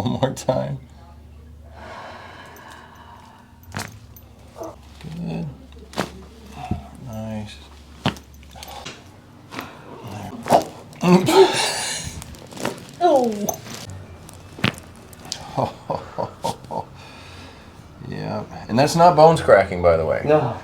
One more time. Good. Nice. Oh. Yeah, and that's not bones cracking, by the way. No.